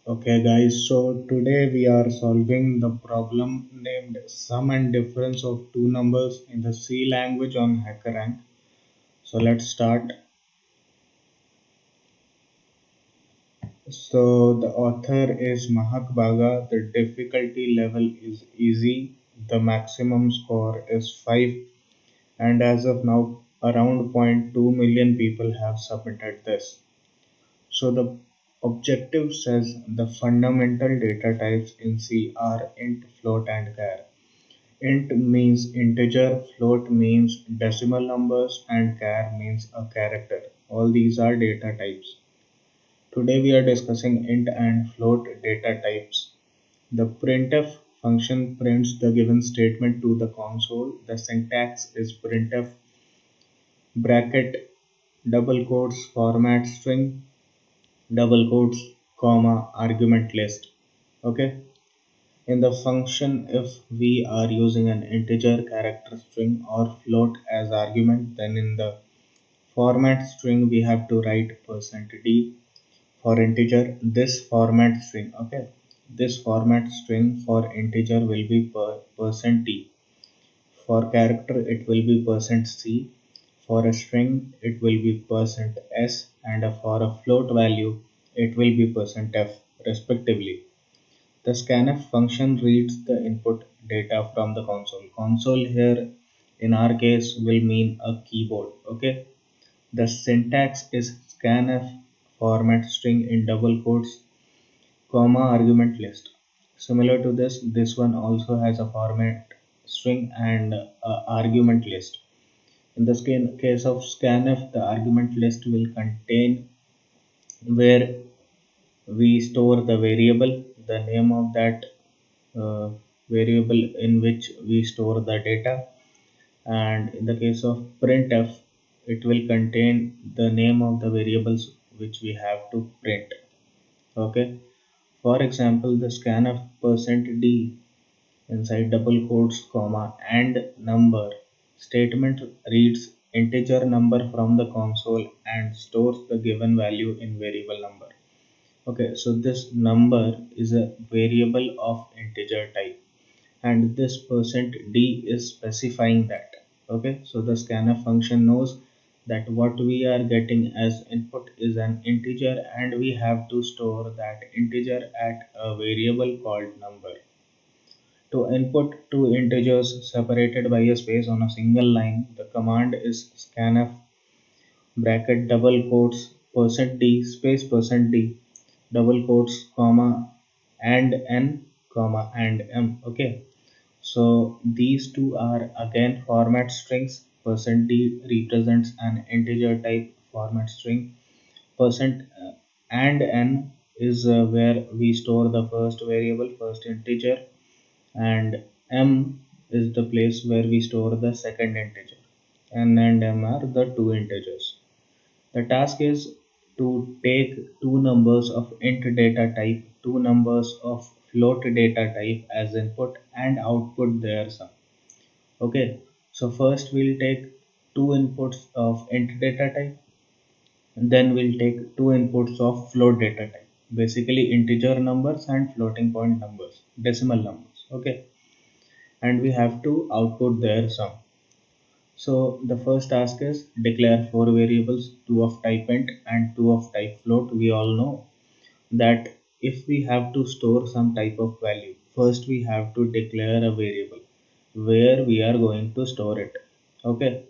Okay guys, so today we are solving the problem named sum and difference of two numbers in the C language on Hackerrank. So let's start. So the author is Mahak Baga. The difficulty level is easy. The maximum score is 5, and as of now around zero point 0.2 million people have submitted this. So the objective says the fundamental data types in C are int, float and char. Int means integer, float means decimal numbers, and char means a character. All these are data types. Today we are discussing int and float data types. The printf function prints the given statement to the console. The syntax is printf bracket double quotes format string double quotes comma argument list. Okay. In the function, if we are using an integer, character, string or float as argument, then in the format string we have to write %d for integer. This format string, okay, this format string for integer will be %t. For character it will be %c. For a string it will be %s, and for a float value it will be %f respectively. The scanf function reads the input data from the console. Console here in our case will mean a keyboard. Okay. The syntax is scanf format string in double quotes comma argument list. Similar to this one also has a format string and argument list. In the case of scanf, the argument list will contain where we store the variable, the name of that uh, variable in which we store the data, and in the case of printf, it will contain the name of the variables which we have to print. Okay. For example, the scanf %d inside double quotes comma and number statement reads integer number from the console and stores the given value in variable number. Okay, so this number is a variable of integer type, and this %d is specifying that. Okay, so the scanf function knows that what we are getting as input is an integer, and we have to store that integer at a variable called number. To input two integers separated by a space on a single line, the command is scanf bracket double quotes %d space %d double quotes comma and n comma and m. Okay, so these two are again format strings. %d represents an integer type format string. percent and n is where we store the first variable, first integer, and m is the place where we store the second integer. N and m are the two integers. The task is to take two numbers of int data type, two numbers of float data type as input and output their sum. Okay, so first we'll take two inputs of int data type, and then we'll take two inputs of float data type. Basically integer numbers and floating point numbers, decimal numbers. Okay, and we have to output their sum. So the first task is declare four variables, two of type int and two of type float. We all know that if we have to store some type of value, first we have to declare a variable where we are going to store it. Okay.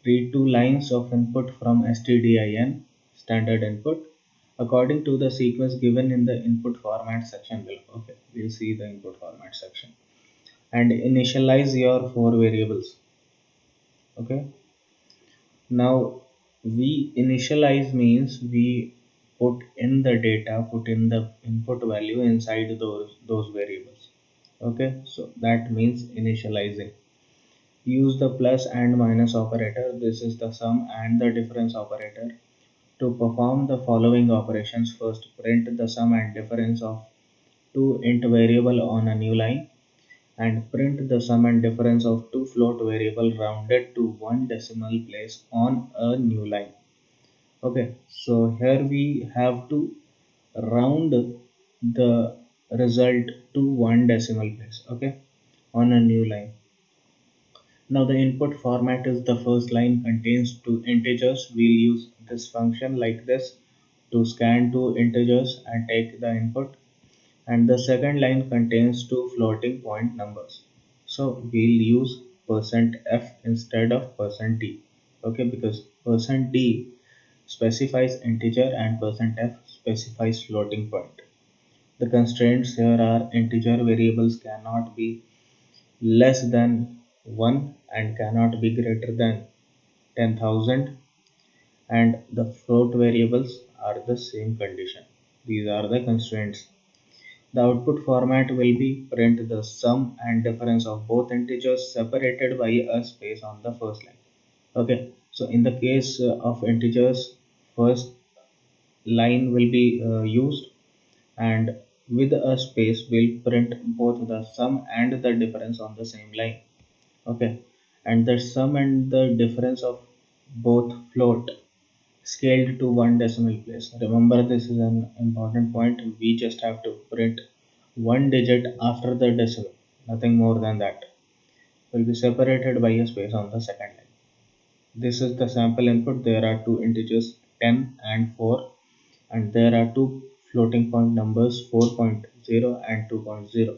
Read two lines of input from stdin, standard input, according to the sequence given in the input format section below. Okay, we'll see the input format section. And initialize your four variables. Okay. Now we initialize means we put in the data, put in the input value inside those variables. Okay, so that means initializing. Use the plus and minus operator. This is the sum and the difference operator to perform the following operations. First, print the sum and difference of two int variable on a new line, and print the sum and difference of two float variable rounded to one decimal place on a new line. Okay, so here we have to round the result to one decimal place, okay, on a new line. Now the input format is the first line contains two integers. We'll use this function like this to scan two integers and take the input, and the second line contains two floating point numbers. So we'll use %f instead of %d, okay, because %d specifies integer and %f specifies floating point. The constraints here are integer variables cannot be less than 1 and cannot be greater than 10,000, and the float variables are the same condition. These are the constraints. The output format will be print the sum and difference of both integers separated by a space on the first line. Okay, so in the case of integers, first line will be used, and with a space we'll print both the sum and the difference on the same line. Okay, and the sum and the difference of both float scaled to one decimal place. Remember, this is an important point. We just have to print one digit after the decimal, nothing more than that. Will be separated by a space on the second line. This is the sample input. There are two integers 10 and 4, and there are two floating point numbers 4.0 and 2.0.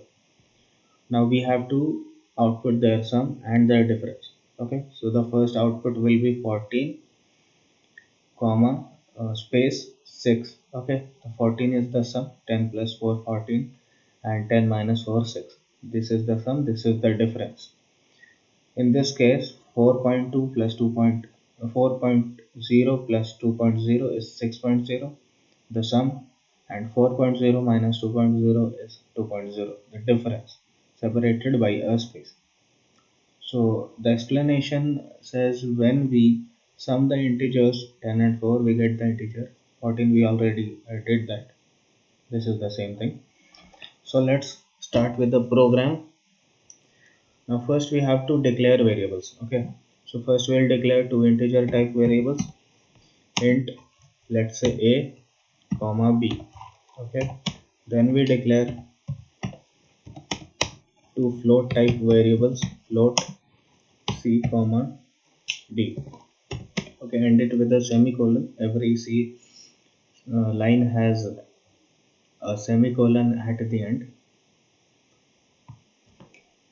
Now we have to output their sum and their difference. Okay, so the first output will be 14 comma space 6. Okay, the 14 is the sum, 10 plus 4 14, and 10 minus 4 6. This is the sum, this is the difference. In this case 4.2 plus 4.0 plus 2.0 is 6.0, the sum, and 4.0 minus 2.0 is 2.0, the difference, separated by a space. So the explanation says when we sum the integers 10 and 4, we get the integer 14. We already did that. This is the same thing. So let's start with the program. Now first we have to declare variables. Okay, so first we'll declare two integer type variables, int, let's say a comma b. Okay, then we declare two float type variables, float c comma d. Okay, end it with a semicolon. Every C line has a semicolon at the end.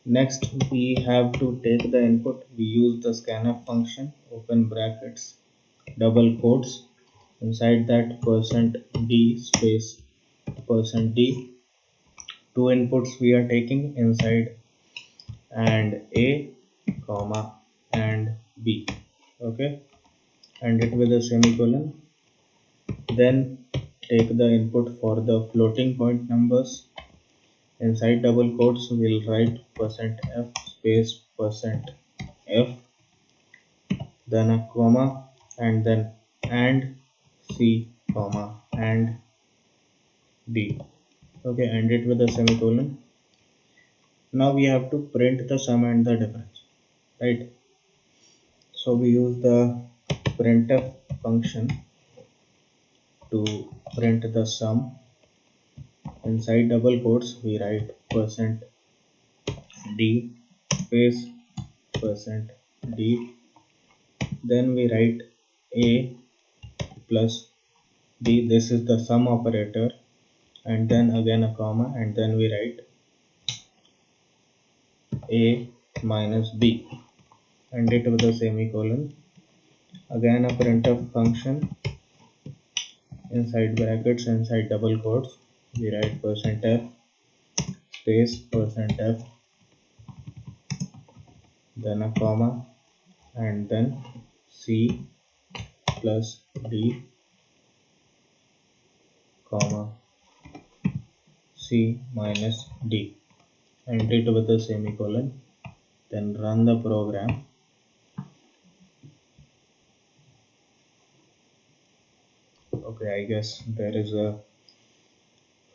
Next, we have to take the input. We use the scanf function, open brackets, double quotes. Inside that %d space %d. Two inputs we are taking inside, and a comma and b. Okay, end it with a semicolon. Then take the input for the floating point numbers. Inside double quotes we'll write %f space %f, then a comma, and then and c comma and d. Okay, end it with a semicolon. Now we have to print the sum and the difference, right? So we use the printf function to print the sum. Inside double quotes we write %d space %d, then we write a plus b. This is the sum operator, and then again a comma, and then we write a minus b, and it with a semicolon. Again a printf function, inside brackets, inside double quotes we write %f space %f, then a comma, and then c plus d comma c minus d, and it with a semicolon. Then run the program. Okay, I guess there is a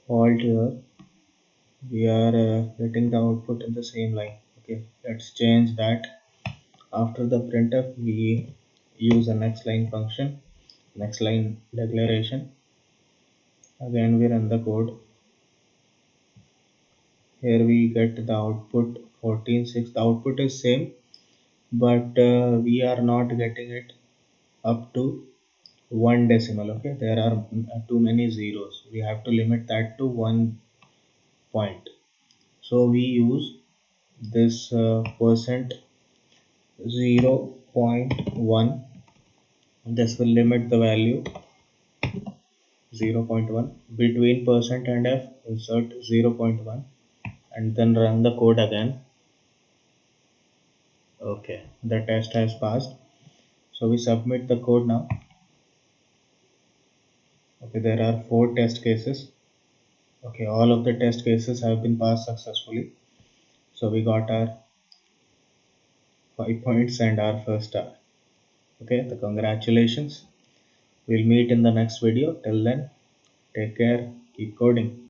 fault here. We are getting the output in the same line. Okay, let's change that. After the printf we use a next line function, next line declaration. Again we run the code. Here we get the output 14.6. The output is same, but we are not getting it up to one decimal. Okay, there are too many zeros. We have to limit that to 1 point. So we use this percent 0.1. This will limit the value 0.1 between percent and f. Insert 0.1 and then run the code again. Okay, the test has passed. So we submit the code now. Okay, there are 4 test cases. Okay, all of the test cases have been passed successfully. So we got our 5 points and our first star. Okay, the congratulations. We'll meet in the next video. Till then, take care, keep coding.